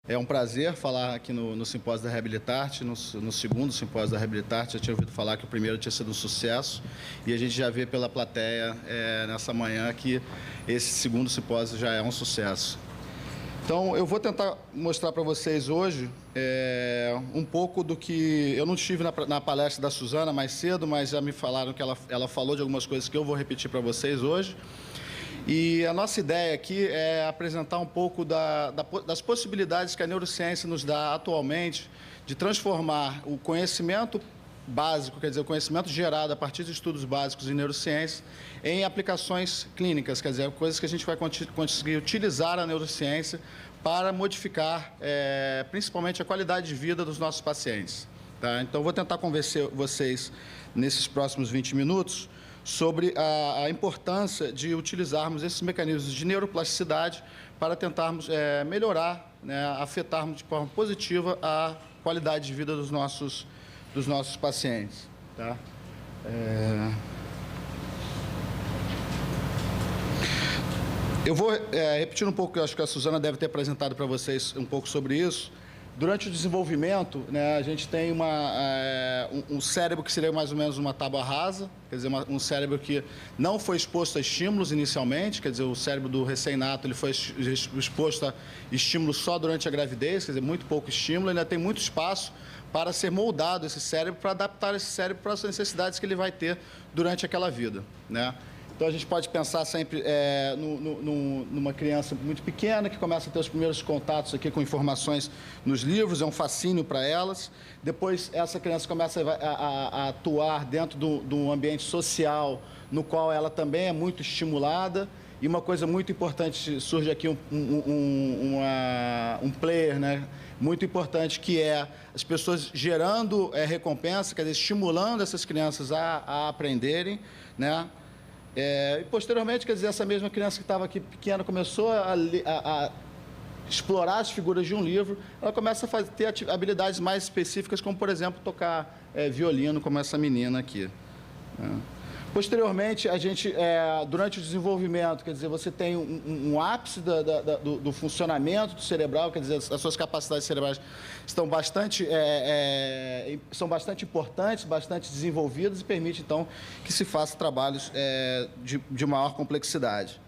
É um prazer falar aqui no Simpósio da Reabilitarte, no segundo Simpósio da Reabilitarte. Já tinha ouvido falar que o primeiro tinha sido um sucesso e a gente já vê pela plateia nessa manhã que esse segundo simpósio já é um sucesso. Então, eu vou tentar mostrar para vocês hoje um pouco do que... Eu não estive na palestra da Suzana mais cedo, mas já me falaram que ela falou de algumas coisas que eu vou repetir para vocês hoje. E a nossa ideia aqui é apresentar um pouco das possibilidades que a neurociência nos dá atualmente de transformar o conhecimento básico, quer dizer, o conhecimento gerado a partir de estudos básicos em neurociência, em aplicações clínicas, quer dizer, coisas que a gente vai conseguir utilizar a neurociência para modificar, principalmente, a qualidade de vida dos nossos pacientes. Tá? Então, vou tentar convencer vocês, nesses próximos 20 minutos, sobre a importância de utilizarmos esses mecanismos de neuroplasticidade para tentarmos melhorar, afetarmos de forma positiva a qualidade de vida dos nossos pacientes. Tá? Eu vou repetir um pouco, eu acho que a Suzana deve ter apresentado para vocês um pouco sobre isso. Durante o desenvolvimento, a gente tem um cérebro que seria mais ou menos uma tábua rasa, quer dizer, um cérebro que não foi exposto a estímulos inicialmente, quer dizer, o cérebro do recém-nato ele foi exposto a estímulos só durante a gravidez, quer dizer, muito pouco estímulo, ainda tem muito espaço para ser moldado esse cérebro, para adaptar esse cérebro para as necessidades que ele vai ter durante aquela vida, Então, a gente pode pensar sempre numa criança muito pequena, que começa a ter os primeiros contatos aqui com informações nos livros, é um fascínio para elas. Depois, essa criança começa a atuar dentro de um ambiente social, no qual ela também é muito estimulada. E uma coisa muito importante, surge aqui um player, muito importante, que é as pessoas gerando recompensa, quer dizer, estimulando essas crianças a aprenderem, e posteriormente, quer dizer, essa mesma criança que estava aqui pequena começou a explorar as figuras de um livro, ela começa a ter habilidades mais específicas, como, por exemplo, tocar violino, como essa menina aqui. Posteriormente, a gente, durante o desenvolvimento, quer dizer, você tem um ápice do funcionamento do cerebral, quer dizer, as suas capacidades cerebrais são bastante importantes, bastante desenvolvidas e permite, então, que se faça trabalhos de maior complexidade.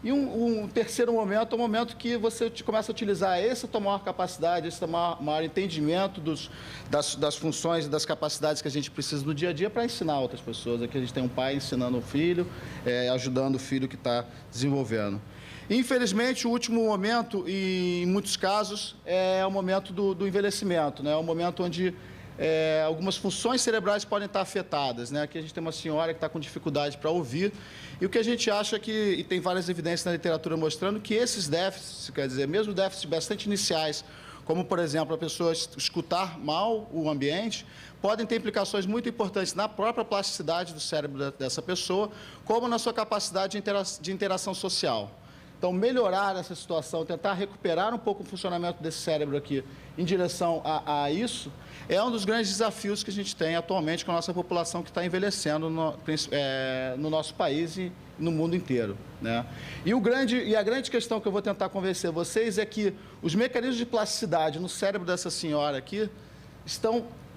E um terceiro momento é o momento que você começa a utilizar essa tua maior capacidade, esse maior entendimento das funções e das capacidades que a gente precisa no dia a dia para ensinar outras pessoas. Aqui a gente tem um pai ensinando o filho, ajudando o filho que está desenvolvendo. Infelizmente, o último momento, e em muitos casos, é o momento do envelhecimento, é o momento onde algumas funções cerebrais podem estar afetadas. Aqui a gente tem uma senhora que está com dificuldade para ouvir, e o que a gente acha e tem várias evidências na literatura mostrando que esses déficits, quer dizer, mesmo déficits bastante iniciais, como, por exemplo, a pessoa escutar mal o ambiente, podem ter implicações muito importantes na própria plasticidade do cérebro dessa pessoa, como na sua capacidade de interação social. Então, melhorar essa situação, tentar recuperar um pouco o funcionamento desse cérebro aqui em direção a isso, é um dos grandes desafios que a gente tem atualmente com a nossa população que está envelhecendo no nosso país e no mundo inteiro. E a grande questão que eu vou tentar convencer vocês é que os mecanismos de plasticidade no cérebro dessa senhora aqui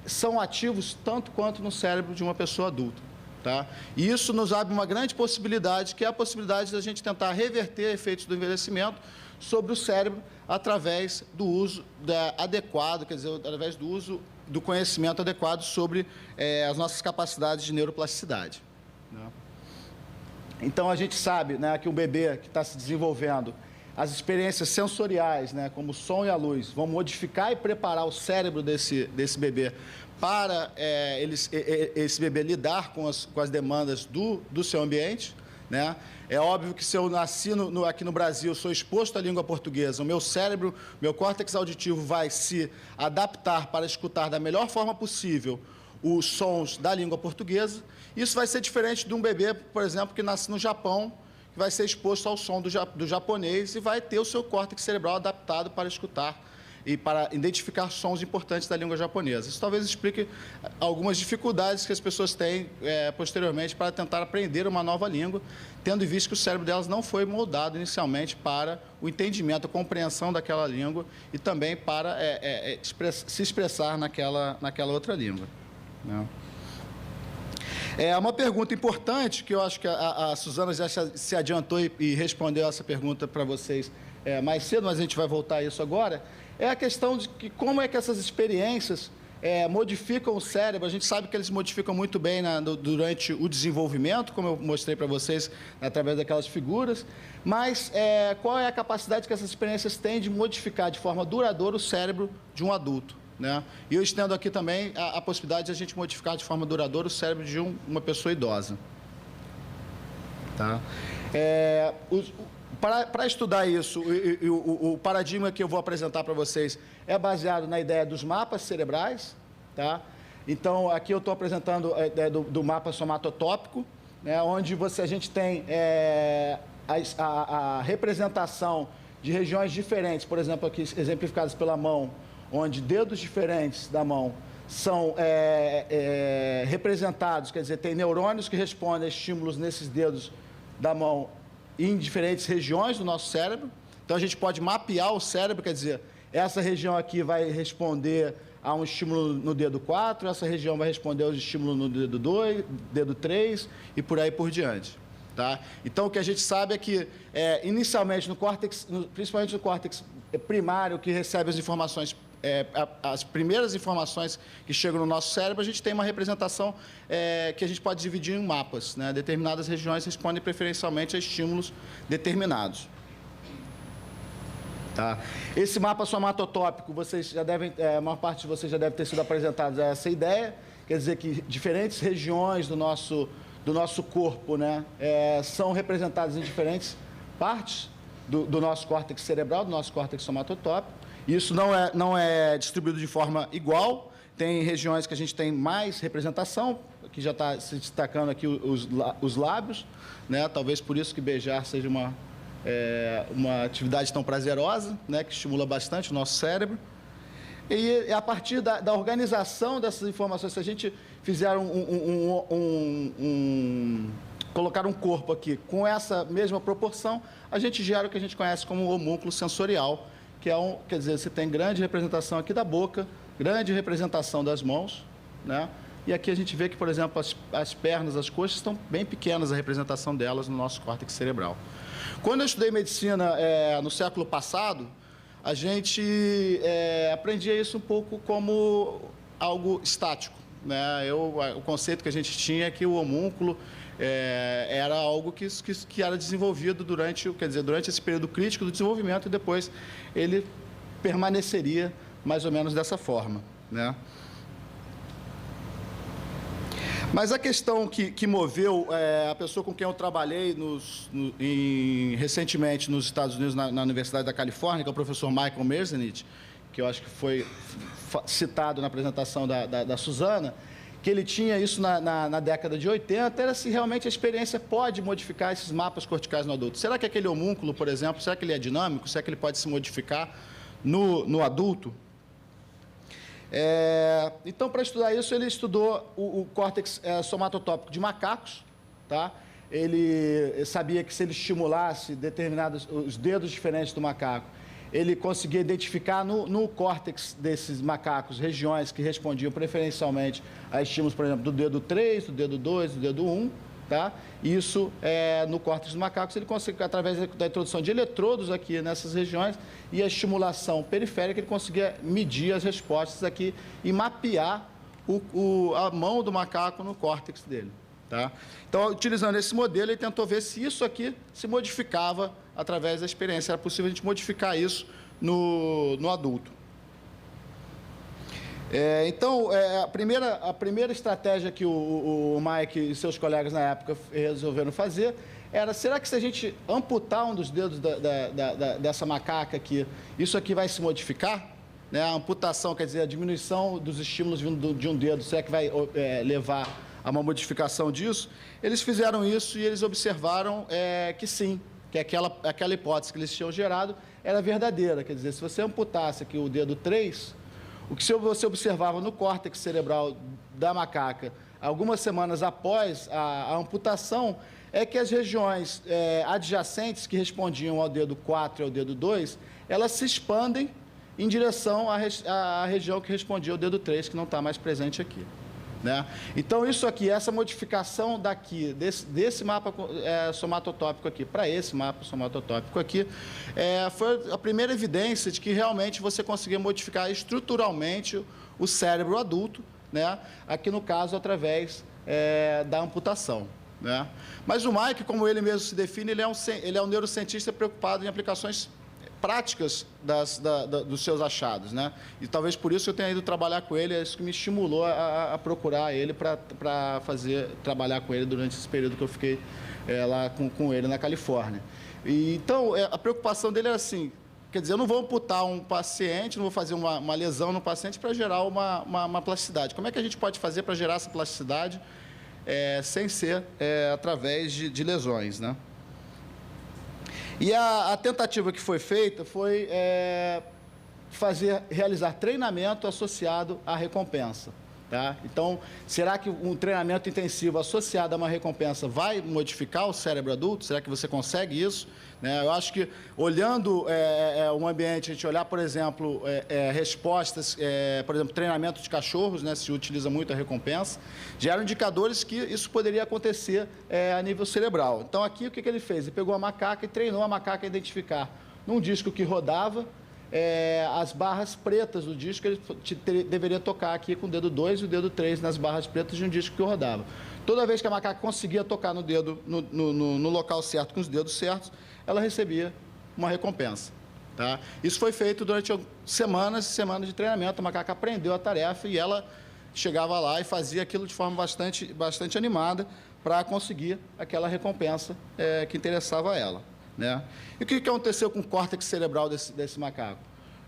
são ativos tanto quanto no cérebro de uma pessoa adulta. E isso nos abre uma grande possibilidade, que é a possibilidade de a gente tentar reverter efeitos do envelhecimento sobre o cérebro através do uso adequado, quer dizer, através do uso do conhecimento adequado sobre as nossas capacidades de neuroplasticidade. Então, a gente sabe que um bebê que está se desenvolvendo, as experiências sensoriais, como o som e a luz, vão modificar e preparar o cérebro desse bebê para esse bebê lidar com as demandas do seu ambiente. É óbvio que se eu nasci aqui no Brasil, sou exposto à língua portuguesa, o meu cérebro, meu córtex auditivo vai se adaptar para escutar da melhor forma possível os sons da língua portuguesa. Isso vai ser diferente de um bebê, por exemplo, que nasce no Japão, que vai ser exposto ao som do japonês e vai ter o seu córtex cerebral adaptado para escutar e para identificar sons importantes da língua japonesa. Isso talvez explique algumas dificuldades que as pessoas têm posteriormente para tentar aprender uma nova língua, tendo em vista que o cérebro delas não foi moldado inicialmente para o entendimento, a compreensão daquela língua e também para se expressar naquela outra língua, né? Uma pergunta importante, que eu acho que a Suzana já se adiantou e respondeu essa pergunta para vocês mais cedo, mas a gente vai voltar a isso agora, é a questão de que como é que essas experiências modificam o cérebro. A gente sabe que eles modificam muito bem durante o desenvolvimento, como eu mostrei para vocês através daquelas figuras, mas qual é a capacidade que essas experiências têm de modificar de forma duradoura o cérebro de um adulto, né? E eu estendo aqui também a possibilidade de a gente modificar de forma duradoura o cérebro de uma pessoa idosa. Tá? Para estudar isso, o paradigma que eu vou apresentar para vocês é baseado na ideia dos mapas cerebrais. Tá? Então, aqui eu estou apresentando a ideia do mapa somatotópico, né, onde a gente tem a representação de regiões diferentes, por exemplo, aqui exemplificadas pela mão, onde dedos diferentes da mão são representados, quer dizer, tem neurônios que respondem a estímulos nesses dedos da mão em diferentes regiões do nosso cérebro. Então, a gente pode mapear o cérebro, quer dizer, essa região aqui vai responder a um estímulo no dedo 4, essa região vai responder ao estímulo no dedo 2, dedo 3 e por aí por diante. Tá? Então, o que a gente sabe é que, inicialmente, no córtex, principalmente no córtex primário, que recebe as informações, as primeiras informações que chegam no nosso cérebro, a gente tem uma representação que a gente pode dividir em mapas, né? Determinadas regiões respondem preferencialmente a estímulos determinados. Tá? Esse mapa somatotópico, vocês já devem, a maior parte de vocês já deve ter sido apresentados a essa ideia, quer dizer que diferentes regiões do nosso corpo, né, são representadas em diferentes partes do nosso córtex cerebral, do nosso córtex somatotópico. Isso não é distribuído de forma igual. Tem regiões que a gente tem mais representação, que já está se destacando aqui os lábios, né? Talvez por isso que beijar seja uma atividade tão prazerosa, né? Que estimula bastante o nosso cérebro. E a partir da organização dessas informações, se a gente fizer colocar um corpo aqui com essa mesma proporção, a gente gera o que a gente conhece como homúnculo sensorial, que quer dizer, você tem grande representação aqui da boca, grande representação das mãos, né? E aqui a gente vê que, por exemplo, as pernas, as coxas estão bem pequenas, a representação delas no nosso córtex cerebral. Quando eu estudei medicina no século passado, a gente aprendia isso um pouco como algo estático, né? O conceito que a gente tinha é que o homúnculo era algo que era desenvolvido durante esse período crítico do desenvolvimento e depois ele permaneceria mais ou menos dessa forma, né? Mas a questão que moveu a pessoa com quem eu trabalhei recentemente nos Estados Unidos, na Universidade da Califórnia, que é o professor Michael Merzenich, que eu acho que foi citado na apresentação da Suzana, que ele tinha isso na década de 80, era se realmente a experiência pode modificar esses mapas corticais no adulto. Será que aquele homúnculo, por exemplo, será que ele é dinâmico? Será que ele pode se modificar no adulto? Então, para estudar isso, ele estudou o córtex somatotópico de macacos, tá? Ele sabia que se ele estimulasse os dedos diferentes do macaco, ele conseguia identificar no córtex desses macacos regiões que respondiam preferencialmente a estímulos, por exemplo, do dedo 3, do dedo 2, do dedo 1, tá? Isso, no córtex dos macacos, ele conseguia, através da introdução de eletrodos aqui nessas regiões e a estimulação periférica, ele conseguia medir as respostas aqui e mapear a mão do macaco no córtex dele. Tá? Então, utilizando esse modelo, ele tentou ver se isso aqui se modificava através da experiência. Era possível a gente modificar isso no adulto. Então, a primeira estratégia que o Mike e seus colegas na época resolveram fazer era, será que se a gente amputar um dos dedos dessa macaca aqui, isso aqui vai se modificar? Né? A amputação, quer dizer, a diminuição dos estímulos vindo de um dedo, será que vai levar a uma modificação disso? Eles fizeram isso e eles observaram que sim, que aquela hipótese que eles tinham gerado era verdadeira. Quer dizer, se você amputasse aqui o dedo 3, o que você observava no córtex cerebral da macaca, algumas semanas após a amputação, é que as regiões adjacentes que respondiam ao dedo 4 e ao dedo 2, elas se expandem em direção à região que respondia ao dedo 3, que não está mais presente aqui. Né? Então, isso aqui, essa modificação daqui, desse mapa somatotópico aqui para esse mapa somatotópico aqui, foi a primeira evidência de que realmente você conseguia modificar estruturalmente o cérebro adulto, né? Aqui no caso, através da amputação. Né? Mas o Mike, como ele mesmo se define, ele é um neurocientista preocupado em aplicações práticas dos seus achados, né? E talvez por isso eu tenha ido trabalhar com ele, é isso que me estimulou a procurar ele para trabalhar com ele durante esse período que eu fiquei lá com ele na Califórnia. E, então, a preocupação dele era assim, quer dizer, eu não vou amputar um paciente, não vou fazer uma lesão no paciente para gerar uma plasticidade. Como é que a gente pode fazer para gerar essa plasticidade sem ser através de lesões, né? E a tentativa que foi feita foi realizar treinamento associado à recompensa. Tá? Então, será que um treinamento intensivo associado a uma recompensa vai modificar o cérebro adulto? Será que você consegue isso? Né? Eu acho que, olhando um ambiente, a gente olhar, por exemplo, respostas, por exemplo, treinamento de cachorros, né, se utiliza muito a recompensa, geram indicadores que isso poderia acontecer a nível cerebral. Então, aqui, o que ele fez? Ele pegou a macaca e treinou a macaca a identificar num disco que rodava, as barras pretas do disco, ele deveria tocar aqui com o dedo 2 e o dedo 3 nas barras pretas de um disco que rodava. Toda vez que a macaca conseguia tocar no dedo, no local certo, com os dedos certos, ela recebia uma recompensa. Tá? Isso foi feito durante semanas e semanas de treinamento. A macaca aprendeu a tarefa e ela chegava lá e fazia aquilo de forma bastante animada para conseguir aquela recompensa que interessava a ela. Né? E o que aconteceu com o córtex cerebral desse macaco?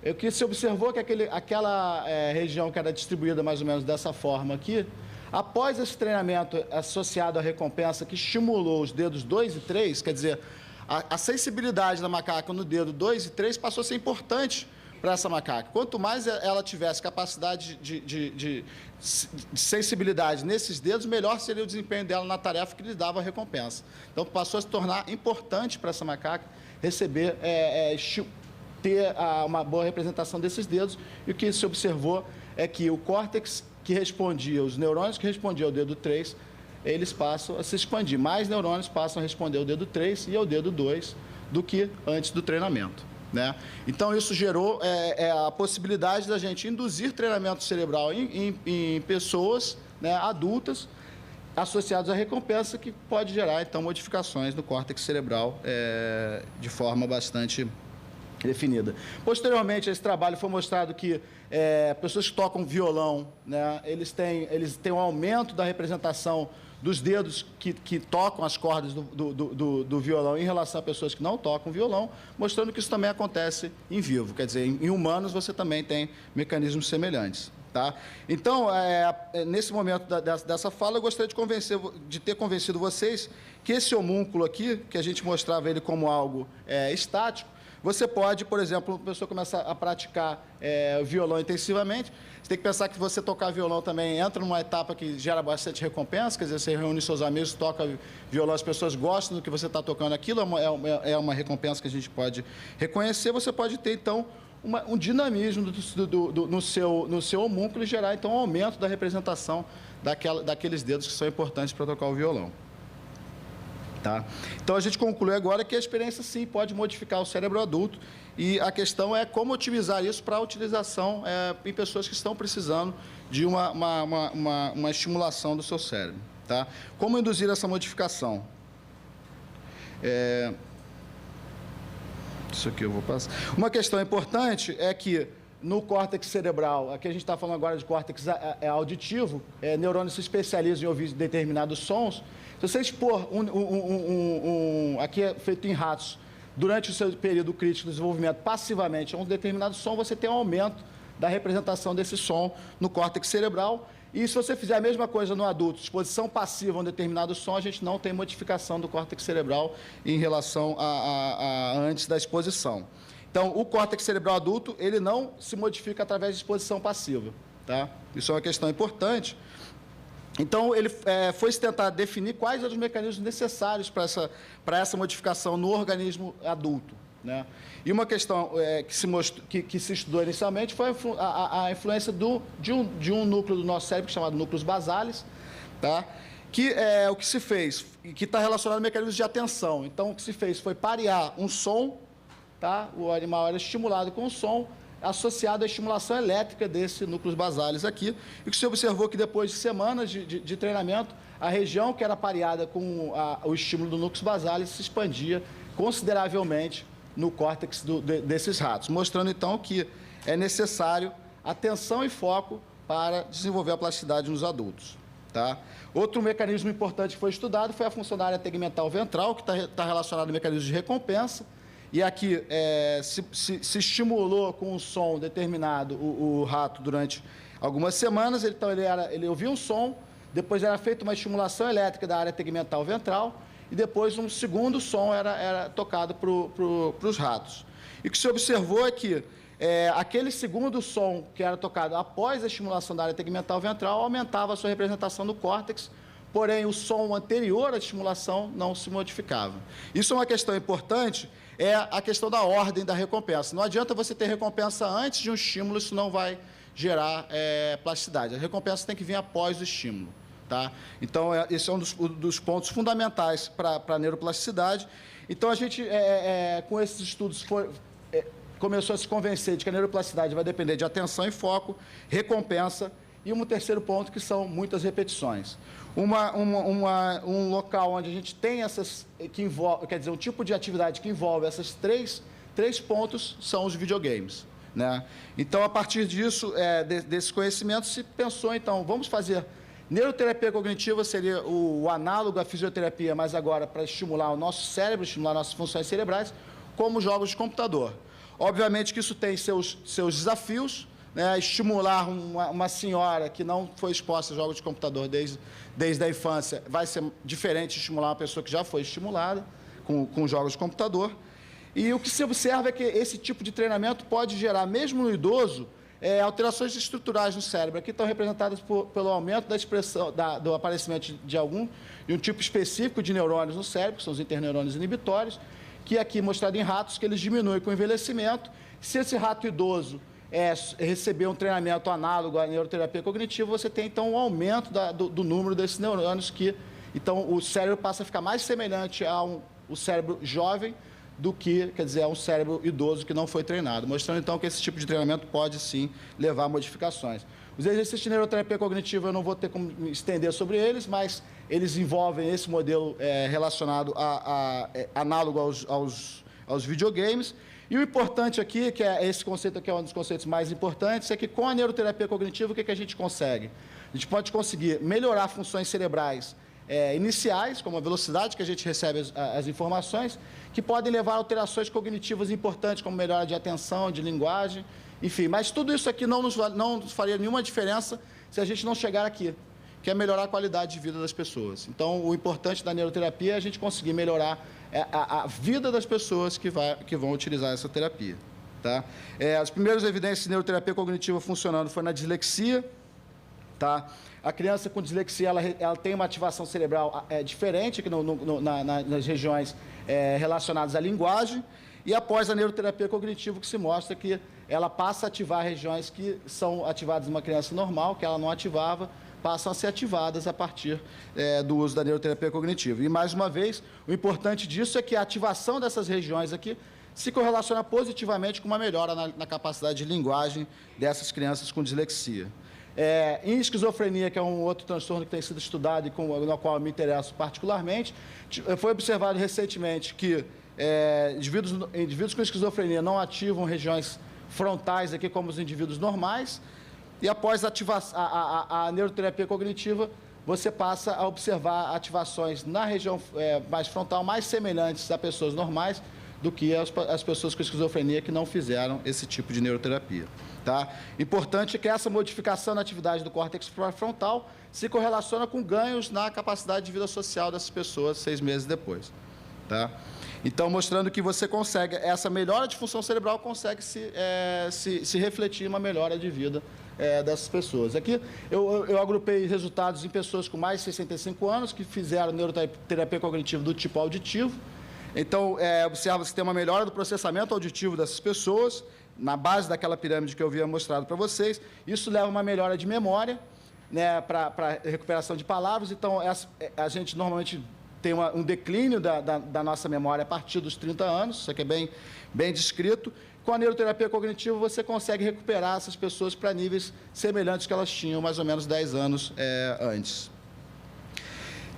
O que se observou que aquela região que era distribuída mais ou menos dessa forma aqui, após esse treinamento associado à recompensa que estimulou os dedos 2 e 3, quer dizer, a sensibilidade da macaca no dedo 2 e 3 passou a ser importante para essa macaca. Quanto mais ela tivesse capacidade de sensibilidade nesses dedos, melhor seria o desempenho dela na tarefa que lhe dava a recompensa. Então, passou a se tornar importante para essa macaca receber, ter uma boa representação desses dedos. E o que se observou é que o córtex que respondia, os neurônios que respondiam ao dedo 3, eles passam a se expandir. Mais neurônios passam a responder ao dedo 3 e ao dedo 2 do que antes do treinamento. Né? Então, isso gerou a possibilidade da gente induzir treinamento cerebral em pessoas, né, adultas, associados à recompensa, que pode gerar, então, modificações no córtex cerebral de forma bastante definida. Posteriormente, esse trabalho foi mostrado que pessoas que tocam violão, né, eles têm um aumento da representação dos dedos que tocam as cordas do violão em relação a pessoas que não tocam violão, mostrando que isso também acontece em vivo. Quer dizer, em humanos você também tem mecanismos semelhantes. Tá? Então, nesse momento dessa fala, eu gostaria de ter convencido vocês que esse homúnculo aqui, que a gente mostrava ele como algo estático, você pode, por exemplo, uma pessoa começa a praticar violão intensivamente, você tem que pensar que você tocar violão também entra numa etapa que gera bastante recompensa, quer dizer, você reúne seus amigos, toca violão, as pessoas gostam do que você está tocando, aquilo é uma recompensa que a gente pode reconhecer, você pode ter, então, um dinamismo no seu homúnculo e gerar, então, um aumento da representação daqueles dedos que são importantes para tocar o violão. Tá? Então, a gente conclui agora que a experiência, sim, pode modificar o cérebro adulto e a questão é como otimizar isso para a utilização em pessoas que estão precisando de uma estimulação do seu cérebro. Tá? Como induzir essa modificação? Isso aqui eu vou passar. Uma questão importante é que no córtex cerebral, aqui a gente está falando agora de córtex auditivo, neurônios se especializam em ouvir determinados sons. Se você expor aqui é feito em ratos, durante o seu período crítico de desenvolvimento, passivamente a um determinado som, você tem um aumento da representação desse som no córtex cerebral E se você fizer a mesma coisa no adulto, exposição passiva a um determinado som, a gente não tem modificação do córtex cerebral em relação a antes da exposição. Então, o córtex cerebral adulto, ele não se modifica através de exposição passiva, tá? Isso é uma questão importante. Então, ele foi tentar definir quais eram os mecanismos necessários para essa modificação no organismo adulto, né? E uma questão que se estudou inicialmente foi a influência de um núcleo do nosso cérebro, chamado núcleos basales, tá? Que o que se fez, que está relacionado a mecanismos de atenção. Então, o que se fez foi parear um som, tá? O animal era estimulado com o som, associado à estimulação elétrica desses núcleos basales aqui, e que se observou que depois de semanas de treinamento, a região que era pareada com o estímulo do núcleos basales se expandia consideravelmente no córtex desses ratos, mostrando então que é necessário atenção e foco para desenvolver a plasticidade nos adultos, tá? Outro mecanismo importante que foi estudado foi a função da área tegmental ventral, que está relacionado ao mecanismo de recompensa. E aqui se estimulou com um som determinado o rato durante algumas semanas. Então, ele ouvia um som, depois era feita uma estimulação elétrica da área tegmental ventral e depois um segundo som era tocado para os ratos. E o que se observou é que aquele segundo som que era tocado após a estimulação da área tegmental ventral aumentava a sua representação no córtex, porém o som anterior à estimulação não se modificava. Isso é uma questão importante, é a questão da ordem da recompensa. Não adianta você ter recompensa antes de um estímulo, isso não vai gerar plasticidade. A recompensa tem que vir após o estímulo, tá? Então, esse é um dos pontos fundamentais para a neuroplasticidade. Então, a gente, com esses estudos, começou a se convencer de que a neuroplasticidade vai depender de atenção e foco, recompensa, e um terceiro ponto, que são muitas repetições. Um local onde a gente tem essas, que envolve, quer dizer, um tipo de atividade que envolve esses três pontos são os videogames, né? Então, a partir disso, desse conhecimento, se pensou, então, vamos fazer neuroterapia cognitiva, seria o análogo à fisioterapia, mas agora para estimular o nosso cérebro, estimular nossas funções cerebrais, como jogos de computador. Obviamente que isso tem seus desafios, né? Estimular uma senhora que não foi exposta a jogos de computador desde a infância vai ser diferente de estimular uma pessoa que já foi estimulada com jogos de computador. E o que se observa é que esse tipo de treinamento pode gerar, mesmo no idoso, alterações estruturais no cérebro. Aqui estão representadas pelo aumento da expressão, do aparecimento de um tipo específico de neurônios no cérebro, que são os interneurônios inibitórios, que aqui mostrado em ratos, que eles diminuem com o envelhecimento. Se esse rato idoso receber um treinamento análogo à neuroterapia cognitiva, você tem, então, um aumento do número desses neurônios, então, o cérebro passa a ficar mais semelhante ao cérebro jovem do que, quer dizer, a um cérebro idoso que não foi treinado, mostrando, então, que esse tipo de treinamento pode, sim, levar a modificações. Os exercícios de neuroterapia cognitiva, eu não vou ter como me estender sobre eles, mas eles envolvem esse modelo relacionado análogo aos videogames. E o importante aqui, que é esse conceito aqui, é um dos conceitos mais importantes, é que com a neuroterapia cognitiva, o que a gente consegue? A gente pode conseguir melhorar funções cerebrais iniciais, como a velocidade que a gente recebe as informações, que podem levar a alterações cognitivas importantes, como melhora de atenção, de linguagem, enfim. Mas tudo isso aqui não nos faria nenhuma diferença se a gente não chegar aqui, que é melhorar a qualidade de vida das pessoas. Então, o importante da neuroterapia é a gente conseguir melhorar a vida das pessoas que vão utilizar essa terapia, tá? As primeiras evidências de neuroterapia cognitiva funcionando foi na dislexia, tá? A criança com dislexia, ela tem uma ativação cerebral diferente aqui nas regiões relacionadas à linguagem, e após a neuroterapia cognitiva, que se mostra que ela passa a ativar regiões que são ativadas numa criança normal, que ela não ativava, passam a ser ativadas a partir do uso da neuroterapia cognitiva. E, mais uma vez, o importante disso é que a ativação dessas regiões aqui se correlaciona positivamente com uma melhora na capacidade de linguagem dessas crianças com dislexia. Em esquizofrenia, que é um outro transtorno que tem sido estudado e no qual eu me interesso particularmente, foi observado recentemente que indivíduos com esquizofrenia não ativam regiões frontais aqui como os indivíduos normais, e após a neuroterapia cognitiva, você passa a observar ativações na região mais frontal, mais semelhantes a pessoas normais do que as pessoas com esquizofrenia que não fizeram esse tipo de neuroterapia. Tá? Importante é que essa modificação na atividade do córtex pré-frontal se correlaciona com ganhos na capacidade de vida social dessas pessoas 6 meses depois. Tá? Então, mostrando que você consegue, essa melhora de função cerebral consegue se refletir em uma melhora de vida dessas pessoas. Aqui eu agrupei resultados em pessoas com mais de 65 anos que fizeram neuroterapia cognitiva do tipo auditivo. Então, observa-se que tem uma melhora do processamento auditivo dessas pessoas, na base daquela pirâmide que eu havia mostrado para vocês. Isso leva a uma melhora de memória, né, para recuperação de palavras. Então, a gente normalmente tem um declínio da nossa memória a partir dos 30 anos, isso aqui é bem descrito. Com a neuroterapia cognitiva, você consegue recuperar essas pessoas para níveis semelhantes que elas tinham mais ou menos 10 anos antes.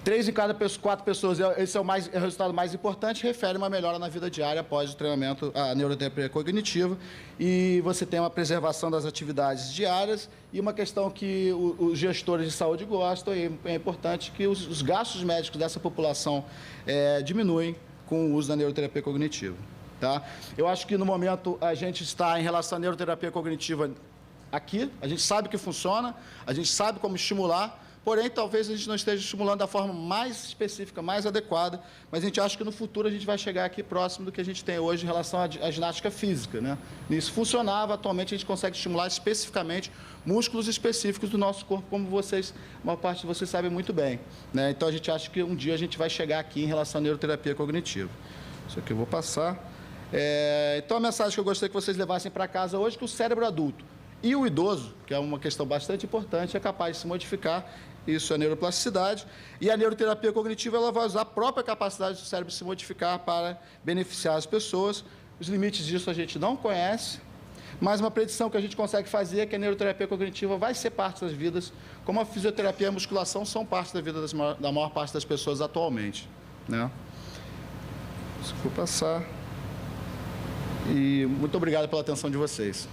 3 em cada 4 pessoas, esse é o resultado mais importante, refere uma melhora na vida diária após o treinamento, a neuroterapia cognitiva, e você tem uma preservação das atividades diárias e uma questão que os gestores de saúde gostam, e é importante que os gastos médicos dessa população diminuem com o uso da neuroterapia cognitiva. Tá? Eu acho que, no momento, a gente está, em relação à neuroterapia cognitiva, aqui, a gente sabe que funciona, a gente sabe como estimular, porém, talvez a gente não esteja estimulando da forma mais específica, mais adequada, mas a gente acha que no futuro a gente vai chegar aqui próximo do que a gente tem hoje em relação à ginástica física, né? Isso funcionava, atualmente a gente consegue estimular especificamente músculos específicos do nosso corpo, como vocês, a maior parte de vocês sabem muito bem, né? Então, a gente acha que um dia a gente vai chegar aqui em relação à neuroterapia cognitiva. Isso aqui eu vou passar. Então, a mensagem que eu gostaria que vocês levassem para casa hoje é que o cérebro adulto e o idoso, que é uma questão bastante importante, é capaz de se modificar. Isso é neuroplasticidade. E a neuroterapia cognitiva, ela vai usar a própria capacidade do cérebro se modificar para beneficiar as pessoas. Os limites disso a gente não conhece, mas uma predição que a gente consegue fazer é que a neuroterapia cognitiva vai ser parte das vidas, como a fisioterapia e a musculação são parte da vida da maior parte das pessoas atualmente, né? Desculpa passar. E muito obrigado pela atenção de vocês.